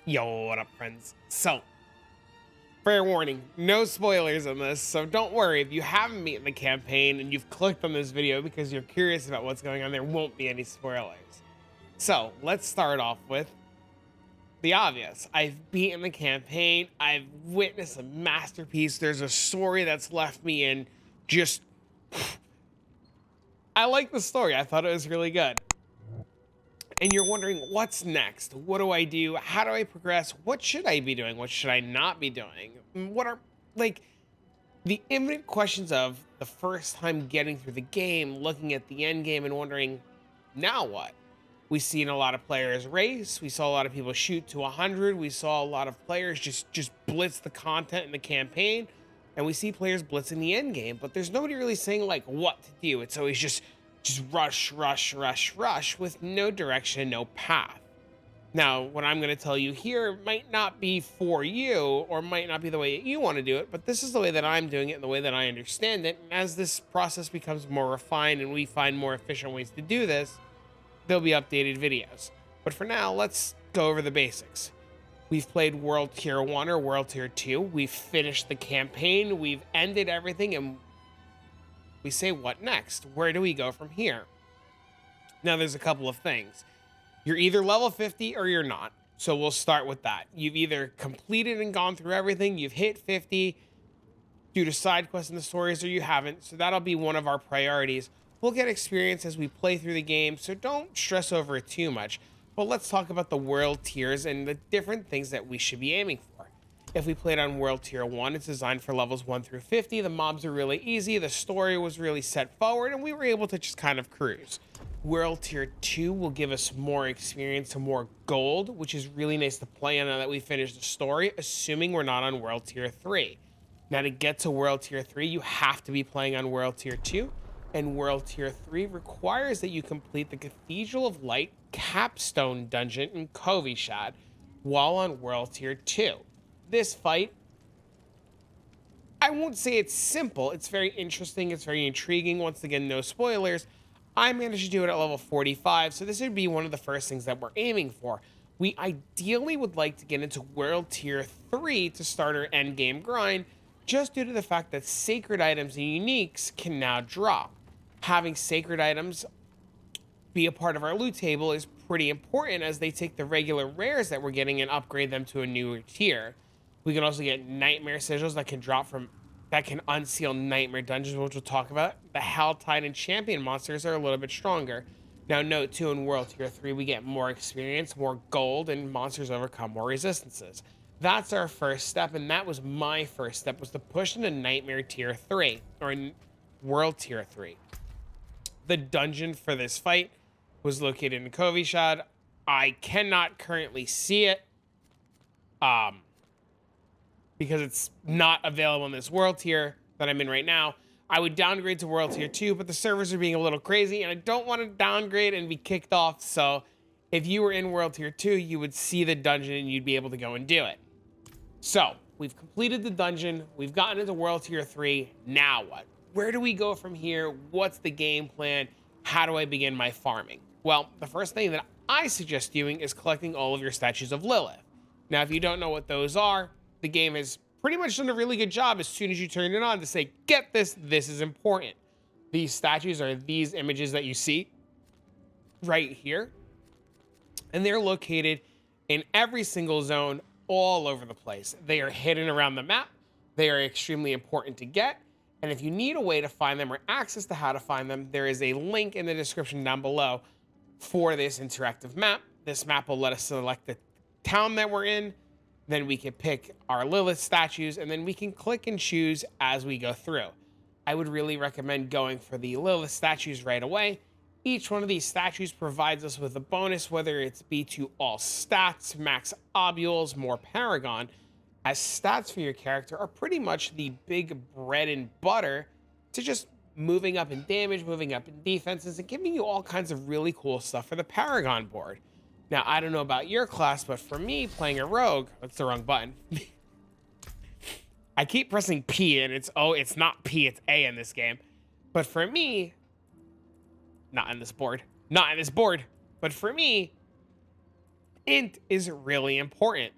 Yo, what up, friends? So, fair warning, no spoilers on this, so don't worry. If you haven't beaten the campaign and you've clicked on this video because you're curious about what's going on, there won't be any spoilers. So, let's start off with the obvious. I've beaten the campaign, I've witnessed a masterpiece, there's a story that's left me in just... I like the story, I thought it was really good. And you're wondering, what's next? What do I do? How do I progress? What should I be doing? What should I not be doing? What are, like, the imminent questions of the first time getting through the game, looking at the end game and wondering, now what? We've seen a lot of players race. We saw a lot of people shoot to 100. We saw a lot of players just blitz the content in the campaign. And we see players blitzing the end game, but there's nobody really saying, like, what to do. It's always just rush, rush, rush, rush with no direction, no path. Now, what I'm going to tell you here might not be for you or might not be the way that you want to do it, but this is the way that I'm doing it and the way that I understand it. And as this process becomes more refined and we find more efficient ways to do this, there'll be updated videos. But for now, let's go over the basics. We've played World Tier 1 or World Tier 2. We've finished the campaign. We've ended everything and we say, what next? Where do we go from here? Now, there's a couple of things. You're either level 50 or you're not. So we'll start with that. You've either completed and gone through everything, you've hit 50 due to side quests and the stories, or you haven't. So that'll be one of our priorities. We'll get experience as we play through the game, so don't stress over it too much. But let's talk about the world tiers and the different things that we should be aiming for. If we played on World Tier 1, it's designed for levels 1 through 50. The mobs are really easy, the story was really set forward, and we were able to just kind of cruise. World Tier 2 will give us more experience and more gold, which is really nice to play on now that we finished the story, assuming we're not on World Tier 3. Now, to get to World Tier 3, you have to be playing on World Tier 2, and World Tier 3 requires that you complete the Cathedral of Light capstone dungeon in Kovishad while on World Tier 2. This fight, I won't say it's simple. It's very interesting. It's very intriguing. Once again, no spoilers. I managed to do it at level 45, so this would be one of the first things that we're aiming for. We ideally would like to get into World Tier 3 to start our endgame grind, just due to the fact that sacred items and uniques can now drop. Having sacred items be a part of our loot table is pretty important, as they take the regular rares that we're getting and upgrade them to a newer tier. We can also get nightmare sigils that can drop from, that can unseal nightmare dungeons, which we'll talk about. The Helltide and champion monsters are a little bit stronger. Now note too, in World Tier 3, we get more experience, more gold, and monsters overcome more resistances. That's our first step, and that was my first step, was to push into Nightmare Tier 3, or in World Tier 3. The dungeon for this fight was located in Kovishad. I cannot currently see it, because it's not available in this world tier that I'm in right now. I would downgrade to World Tier 2, but the servers are being a little crazy, and I don't want to downgrade and be kicked off, so if you were in World Tier 2, you would see the dungeon and you'd be able to go and do it. So, we've completed the dungeon, we've gotten into World Tier 3, now what? Where do we go from here? What's the game plan? How do I begin my farming? Well, the first thing that I suggest doing is collecting all of your statues of Lilith. Now, if you don't know what those are, the game has pretty much done a really good job as soon as you turn it on to say, get this, this is important. These statues are these images that you see right here. And they're located in every single zone all over the place. They are hidden around the map. They are extremely important to get. And if you need a way to find them or access to how to find them, there is a link in the description down below for this interactive map. This map will let us select the town that we're in. Then we can pick our Lilith statues, and then we can click and choose as we go through. I would really recommend going for the Lilith statues right away. Each one of these statues provides us with a bonus, whether it's be to all stats, max obules, more paragon, as stats for your character are pretty much the big bread and butter to just moving up in damage, moving up in defenses, and giving you all kinds of really cool stuff for the paragon board. Now, I don't know about your class, but for me, playing a rogue, that's the wrong button. I keep pressing P and it's not P, it's A in this game. But for me, not in this board, but for me, Int is really important.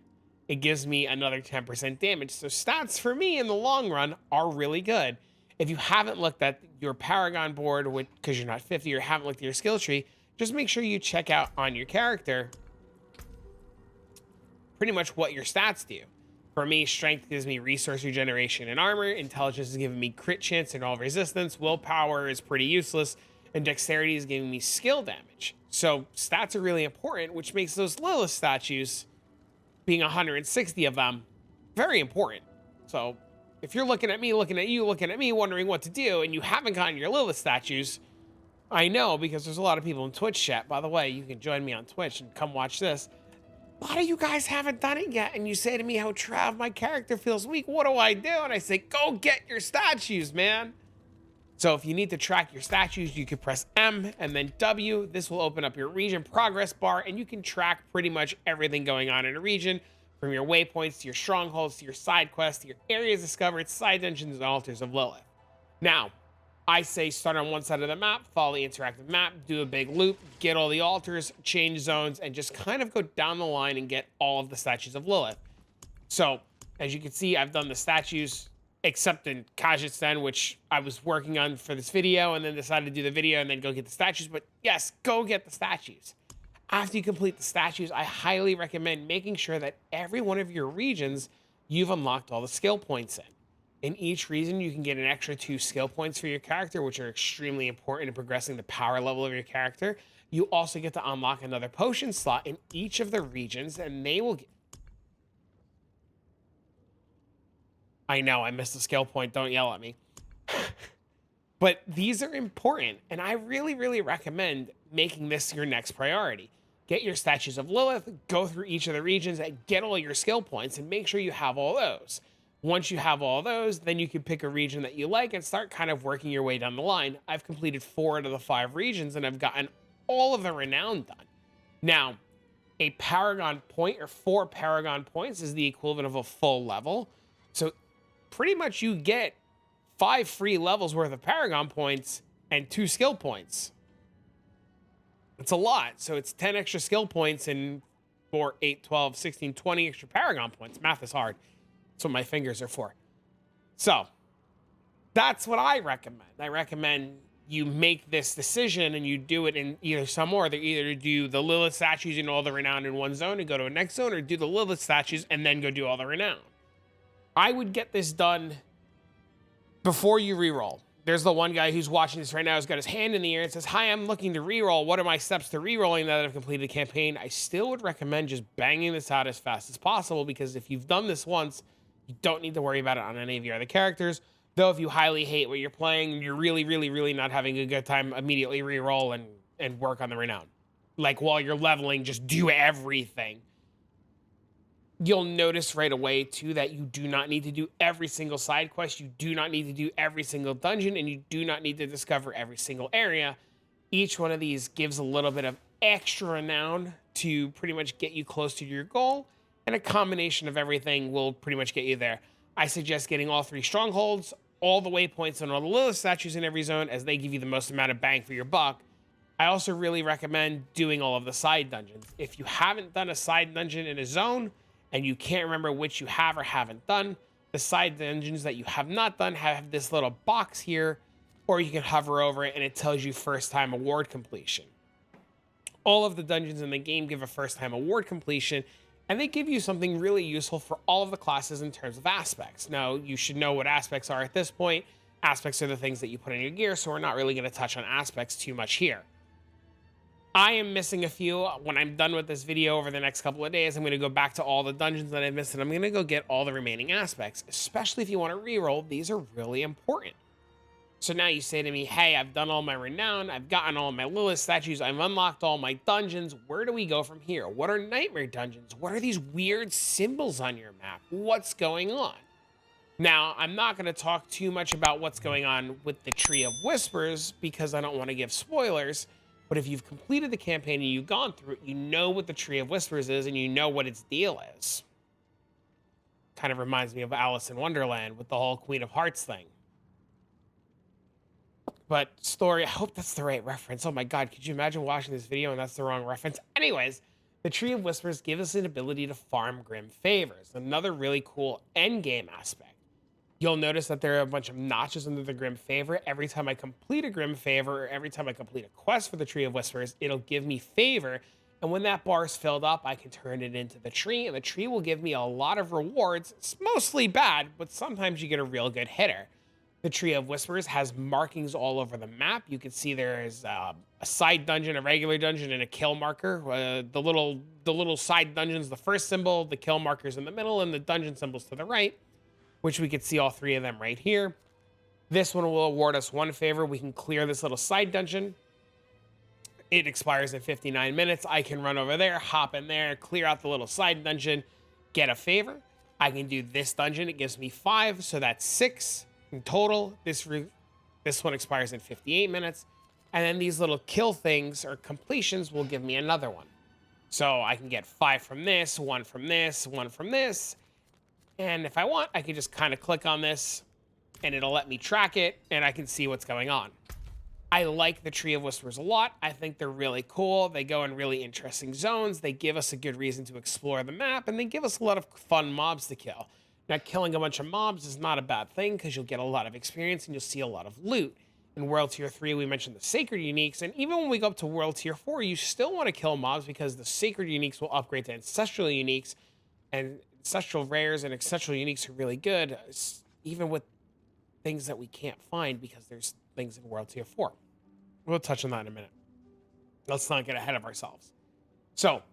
It gives me another 10% damage. So stats for me in the long run are really good. If you haven't looked at your Paragon board because you're not 50 or haven't looked at your skill tree, just make sure you check out on your character pretty much what your stats do. For me, strength gives me resource regeneration and armor. Intelligence is giving me crit chance and all resistance. Willpower is pretty useless. And dexterity is giving me skill damage. So stats are really important, which makes those Lilith statues, being 160 of them, very important. So if you're looking at me, looking at you, looking at me, wondering what to do, and you haven't gotten your Lilith statues, I know because there's a lot of people in Twitch chat. By the way, you can join me on Twitch and come watch this. A lot of you guys haven't done it yet, and you say to me how Trav, my character feels weak. What do? And I say, go get your statues, man. So if you need to track your statues, you can press M and then W. This will open up your region progress bar, and you can track pretty much everything going on in a region, from your waypoints to your strongholds to your side quests to your areas discovered, side dungeons, and altars of Lilith. Now, I say start on one side of the map, follow the interactive map, do a big loop, get all the altars, change zones, and just kind of go down the line and get all of the statues of Lilith. So, as you can see, I've done the statues, except in Kazakhstan, which I was working on for this video, and then decided to do the video and then go get the statues. But yes, go get the statues. After you complete the statues, I highly recommend making sure that every one of your regions, you've unlocked all the skill points in. In each region, you can get an extra 2 skill points for your character, which are extremely important in progressing the power level of your character. You also get to unlock another potion slot in each of the regions, and they will get... I know, I missed a skill point. Don't yell at me. But these are important, and I really, really recommend making this your next priority. Get your statues of Lilith, go through each of the regions, and get all your skill points, and make sure you have all those. Once you have all those, then you can pick a region that you like and start kind of working your way down the line. I've completed 4 out of the 5 regions, and I've gotten all of the Renown done. Now, a Paragon point, or 4 Paragon points, is the equivalent of a full level. So pretty much you get 5 free levels worth of Paragon points and 2 skill points. It's a lot. So it's 10 extra skill points and 4, 8, 12, 16, 20 extra Paragon points. Math is hard. That's what my fingers are for. So that's what I recommend. I recommend you make this decision and you do it in either some order. Either do the Lilith statues and all the Renown in one zone and go to a next zone, or do the Lilith statues and then go do all the Renown. I would get this done before you reroll. There's the one guy who's watching this right now, who's got his hand in the air and says, hi, I'm looking to reroll. What are my steps to rerolling now that I've completed the campaign? I still would recommend just banging this out as fast as possible, because if you've done this once, you don't need to worry about it on any of your other characters. Though if you highly hate what you're playing and you're really, really, really not having a good time, immediately reroll and work on the Renown. Like while you're leveling, just do everything. You'll notice right away, too, that you do not need to do every single side quest. You do not need to do every single dungeon, and you do not need to discover every single area. Each one of these gives a little bit of extra renown to pretty much get you close to your goal, and a combination of everything will pretty much get you there. I suggest getting all 3 strongholds, all the waypoints, and all the Lilith statues in every zone, as they give you the most amount of bang for your buck. I also really recommend doing all of the side dungeons. If you haven't done a side dungeon in a zone, and you can't remember which you have or haven't done, the side dungeons that you have not done have this little box here, or you can hover over it and it tells you first time award completion. All of the dungeons in the game give a first time award completion, and they give you something really useful for all of the classes in terms of aspects. Now, you should know what aspects are at this point. Aspects are the things that you put in your gear, so we're not really going to touch on aspects too much here. I am missing a few. When I'm done with this video over the next couple of days, I'm going to go back to all the dungeons that I missed, and I'm going to go get all the remaining aspects, especially if you want to reroll. These are really important. So now you say to me, hey, I've done all my Renown, I've gotten all my Lilith statues, I've unlocked all my dungeons. Where do we go from here? What are nightmare dungeons? What are these weird symbols on your map? What's going on? Now, I'm not going to talk too much about what's going on with the Tree of Whispers, because I don't want to give spoilers. But if you've completed the campaign and you've gone through it, you know what the Tree of Whispers is, and you know what its deal is. Kind of reminds me of Alice in Wonderland with the whole Queen of Hearts thing. But story, I hope that's the right reference. Oh my God, could you imagine watching this video and that's the wrong reference? Anyways, The Tree of Whispers gives us an ability to farm Grim Favors, another really cool endgame aspect. You'll notice that there are a bunch of notches under the Grim Favor. Every time I complete a Grim Favor, or every time I complete a quest for the Tree of Whispers, it'll give me favor. And when that bar is filled up, I can turn it into the tree, and the tree will give me a lot of rewards. It's mostly bad, but sometimes you get a real good hitter. The Tree of Whispers has markings all over the map. You can see there is a side dungeon, a regular dungeon, and a kill marker. The little side dungeons, the first symbol, the kill markers in the middle, and the dungeon symbols to the right, which we could see all three of them right here. This one will award us one favor. We can clear this little side dungeon. It expires in 59 minutes. I can run over there, hop in there, clear out the little side dungeon, get a favor. I can do this dungeon. It gives me 5, so that's 6 in total. This one expires in 58 minutes. And then these little kill things or completions will give me another one. So I can get 5 from this, 1 from this, 1 from this. And if I want, I can just kind of click on this and it'll let me track it and I can see what's going on. I like the Tree of Whispers a lot. I think they're really cool. They go in really interesting zones. They give us a good reason to explore the map, and they give us a lot of fun mobs to kill. Now, killing a bunch of mobs is not a bad thing because you'll get a lot of experience and you'll see a lot of loot. In World Tier 3, we mentioned the Sacred Uniques, and even when we go up to World Tier 4, you still want to kill mobs because the Sacred Uniques will upgrade to Ancestral Uniques, and Ancestral Rares and Ancestral Uniques are really good, even with things that we can't find because there's things in World Tier 4. We'll touch on that in a minute. Let's not get ahead of ourselves. So,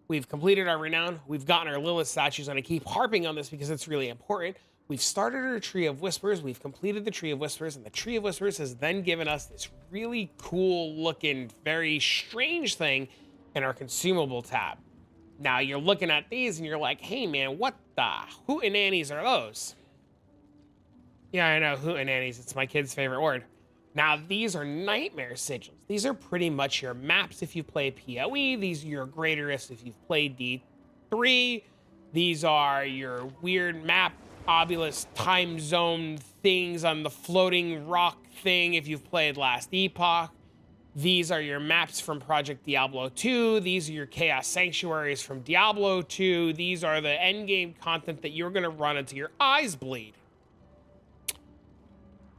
we've completed our Renown. We've gotten our Lilith Statues, and I keep harping on this because it's really important. We've started our Tree of Whispers. We've completed the Tree of Whispers, and the Tree of Whispers has then given us this really cool-looking, very strange thing in our Consumable tab. Now, you're looking at these, and you're like, hey, man, what the hootenannies are those? Yeah, I know, hootenannies. It's my kid's favorite word. Now, these are nightmare sigils. These are pretty much your maps if you play PoE. These are your greater ifs if you've played D3. These are your weird map obelisk time zone things on the floating rock thing if you've played Last Epoch. These are your maps from Project Diablo 2. These are your Chaos Sanctuaries from Diablo 2. These are the endgame content that you're going to run until your eyes bleed.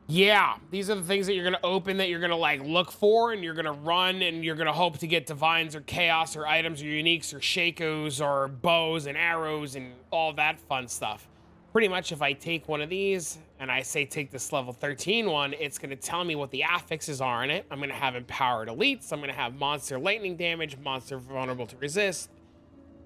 Yeah, these are the things that you're going to open, that you're going to like look for, and you're going to run, and you're going to hope to get divines or chaos or items or uniques or shakos or bows and arrows and all that fun stuff. Pretty much if I take one of these and I say take this level 13 one, it's going to tell me what the affixes are in it. I'm going to have empowered elites. I'm going to have monster lightning damage, monster vulnerable to resist.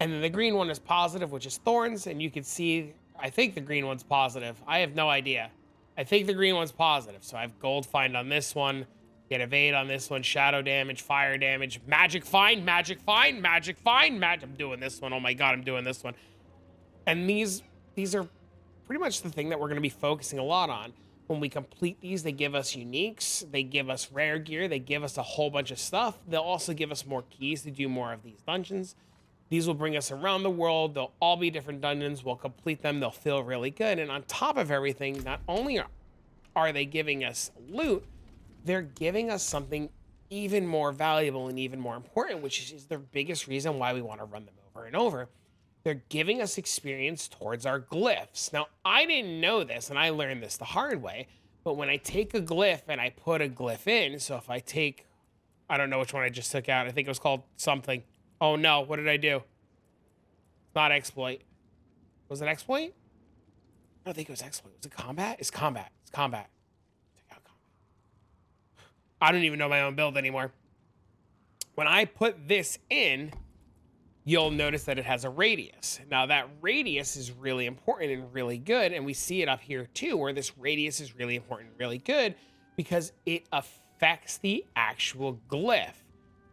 And then the green one is positive, which is thorns. And you can see, I think the green one's positive. I have no idea. I think the green one's positive. So I have gold find on this one, get evade on this one, shadow damage, fire damage, magic find, magic find, magic find, I'm doing this one. Oh my God, I'm doing this one. And these are pretty much the thing that we're going to be focusing a lot on. When we complete these, they give us uniques, they give us rare gear, they give us a whole bunch of stuff. They'll also give us more keys to do more of these dungeons. These will bring us around the world. They'll all be different dungeons. We'll complete them. They'll feel really good. And on top of everything, not only are they giving us loot, they're giving us something even more valuable and even more important, which is the biggest reason why we want to run them over and over. They're giving us experience towards our glyphs. Now, I didn't know this, and I learned this the hard way, but when I take a glyph and I put a glyph in, so if I take, I don't know which one I just took out. I think it was called something. Oh no, what did I do? It's not exploit. Was it exploit? I don't think it was exploit. Was it combat? It's combat. It's combat. Take out combat. I don't even know my own build anymore. When I put this in, you'll notice that it has a radius. Now that radius is really important and really good, and we see it up here too, where this radius is really important and really good because it affects the actual glyph.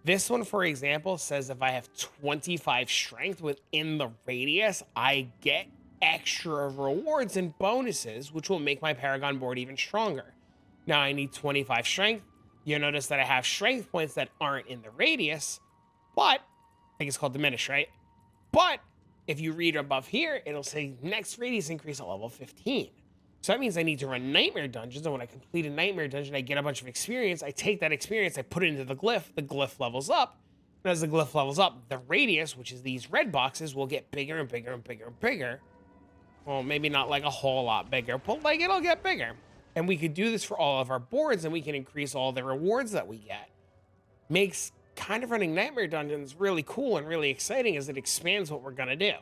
This one, for example, says if I have 25 strength within the radius, I get extra rewards and bonuses, which will make my Paragon board even stronger. Now I need 25 strength. You'll notice that I have strength points that aren't in the radius, but I think it's called diminish, right? But if you read above here, it'll say next radius increase at level 15. So that means I need to run nightmare dungeons, and when I complete a nightmare dungeon, I get a bunch of experience. I take that experience, I put it into the glyph levels up, And as the glyph levels up, the radius, which is these red boxes, will get bigger and bigger and bigger and bigger. Well, maybe not like a whole lot bigger, but like it'll get bigger. And we could do this for all of our boards, and we can increase all the rewards that we get. Makes kind of running Nightmare Dungeons really cool and really exciting as it expands what we're going to do.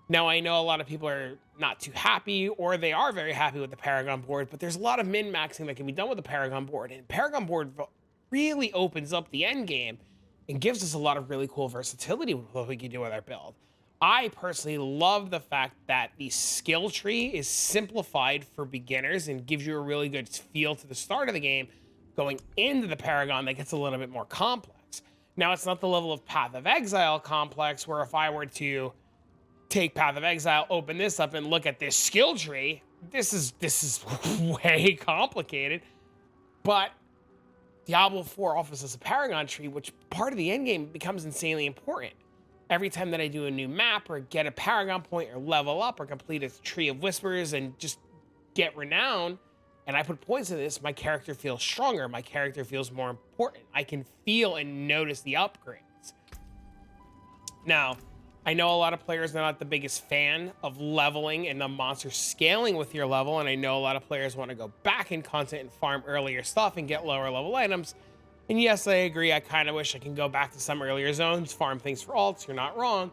Now, I know a lot of people are not too happy, or they are very happy with the Paragon board, but there's a lot of min-maxing that can be done with the Paragon board, and Paragon board really opens up the end game and gives us a lot of really cool versatility with what we can do with our build. I personally love the fact that the skill tree is simplified for beginners and gives you a really good feel to the start of the game. Going into the Paragon, that gets a little bit more complex. Now, it's not the level of Path of Exile complex, where if I were to take Path of Exile, open this up, and look at this skill tree, this is way complicated. But Diablo 4 offers us a Paragon tree, which part of the endgame becomes insanely important. Every time that I do a new map, or get a Paragon point, or level up, or complete a Tree of Whispers, and just get Renown, and I put points in this, my character feels stronger. My character feels more important. I can feel and notice the upgrades. Now, I know a lot of players are not the biggest fan of leveling and the monster scaling with your level, and I know a lot of players want to go back in content and farm earlier stuff and get lower level items. And yes, I agree, I kind of wish I can go back to some earlier zones, farm things for alts, you're not wrong.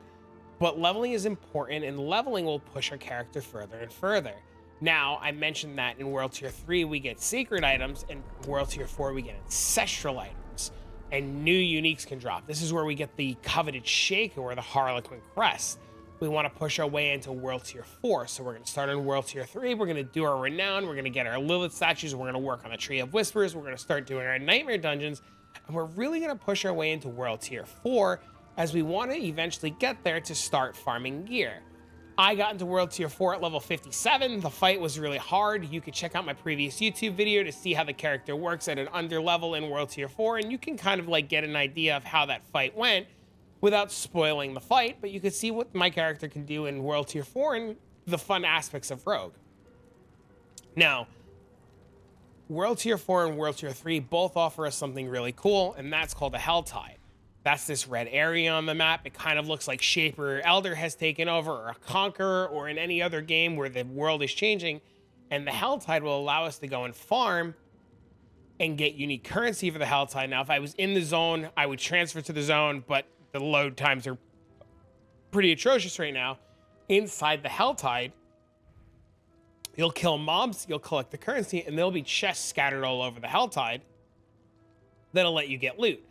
But leveling is important, and leveling will push our character further and further. Now, I mentioned that in World Tier 3, we get sacred items, and World Tier 4, we get ancestral items, and new uniques can drop. This is where we get the coveted Shaker or the Harlequin Crest. We want to push our way into World Tier 4, so we're going to start on World Tier 3, we're going to do our Renown, we're going to get our Lilith Statues, we're going to work on the Tree of Whispers, we're going to start doing our Nightmare Dungeons, and we're really going to push our way into World Tier 4, as we want to eventually get there to start farming gear. I got into World Tier 4 at level 57. The fight was really hard. You could check out my previous YouTube video to see how the character works at an under level in World Tier 4, and you can kind of like get an idea of how that fight went without spoiling the fight, but you could see what my character can do in World Tier 4 and the fun aspects of Rogue. Now, World Tier 4 and World Tier 3 both offer us something really cool, and that's called a Helltide. That's this red area on the map. It kind of looks like Shaper Elder has taken over, or a Conqueror, or in any other game where the world is changing. And the Helltide will allow us to go and farm and get unique currency for the Helltide. Now, if I was in the zone, I would transfer to the zone, but the load times are pretty atrocious right now. Inside the Helltide, you'll kill mobs, you'll collect the currency, and there'll be chests scattered all over the Helltide that'll let you get loot.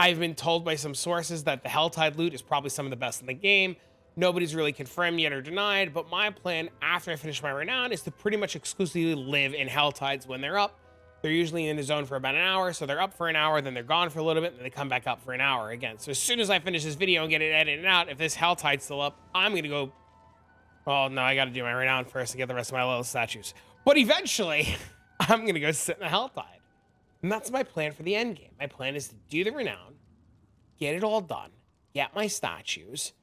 I've been told by some sources that the Helltide loot is probably some of the best in the game. Nobody's really confirmed yet or denied, but my plan after I finish my Renown is to pretty much exclusively live in Helltides when they're up. They're usually in the zone for about an hour, so they're up for an hour, then they're gone for a little bit, and then they come back up for an hour again. So as soon as I finish this video and get it edited out, if this Helltide's still up, I'm going to go... Oh, no, I got to do my Renown first to get the rest of my Lilith Statues. But eventually, I'm going to go sit in the Helltide. And that's my plan for the end game. My plan is to do the Renown, get it all done, get my statues,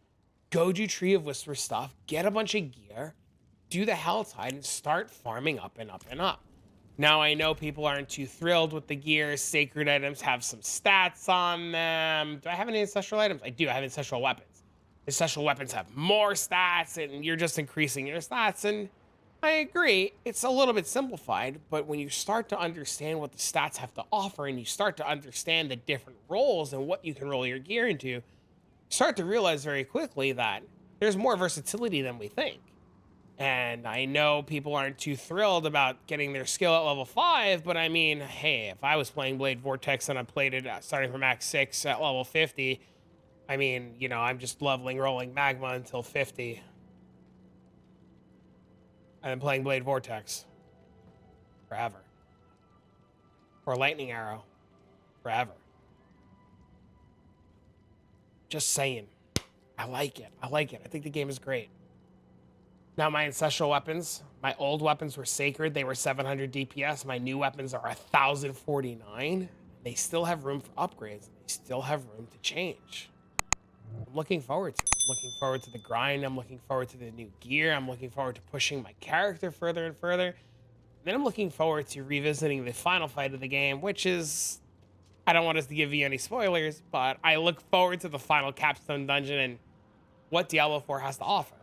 go do Tree of Whisper stuff, get a bunch of gear, do the Helltide, and start farming up and up and up. Now, I know people aren't too thrilled with the gear. Sacred items have some stats on them. Do I have any ancestral items? I do. I have ancestral weapons. Ancestral weapons have more stats, and you're just increasing your stats, and I agree, it's a little bit simplified, but when you start to understand what the stats have to offer, and you start to understand the different roles and what you can roll your gear into, you start to realize very quickly that there's more versatility than we think. And I know people aren't too thrilled about getting their skill at level 5, but I mean, hey, if I was playing Blade Vortex and I played it starting from Max 6 at level 50, I mean, you know, I'm just leveling rolling magma until 50. And then playing Blade Vortex forever. Or Lightning Arrow forever. Just saying. I like it. I like it. I think the game is great. Now, my ancestral weapons, my old weapons were sacred. They were 700 DPS. My new weapons are 1,049. They still have room for upgrades. They still have room to change. I'm looking forward to it. I'm looking forward to the grind. I'm looking forward to the new gear. I'm looking forward to pushing my character further and further. Then I'm looking forward to revisiting the final fight of the game, which is I don't want us to give you any spoilers, but I look forward to the final capstone dungeon and what Diablo 4 has to offer.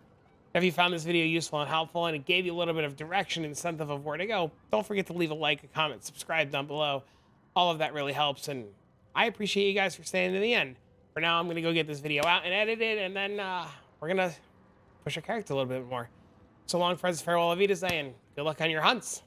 If you found this video useful and helpful and it gave you a little bit of direction and incentive of where to go, don't forget to leave a like, a comment, subscribe down below. All of that really helps, and I appreciate you guys for staying to the end. For now, I'm going to go get this video out and edit it, and then we're going to push our character a little bit more. So long, friends. Farewell, Avita, and good luck on your hunts.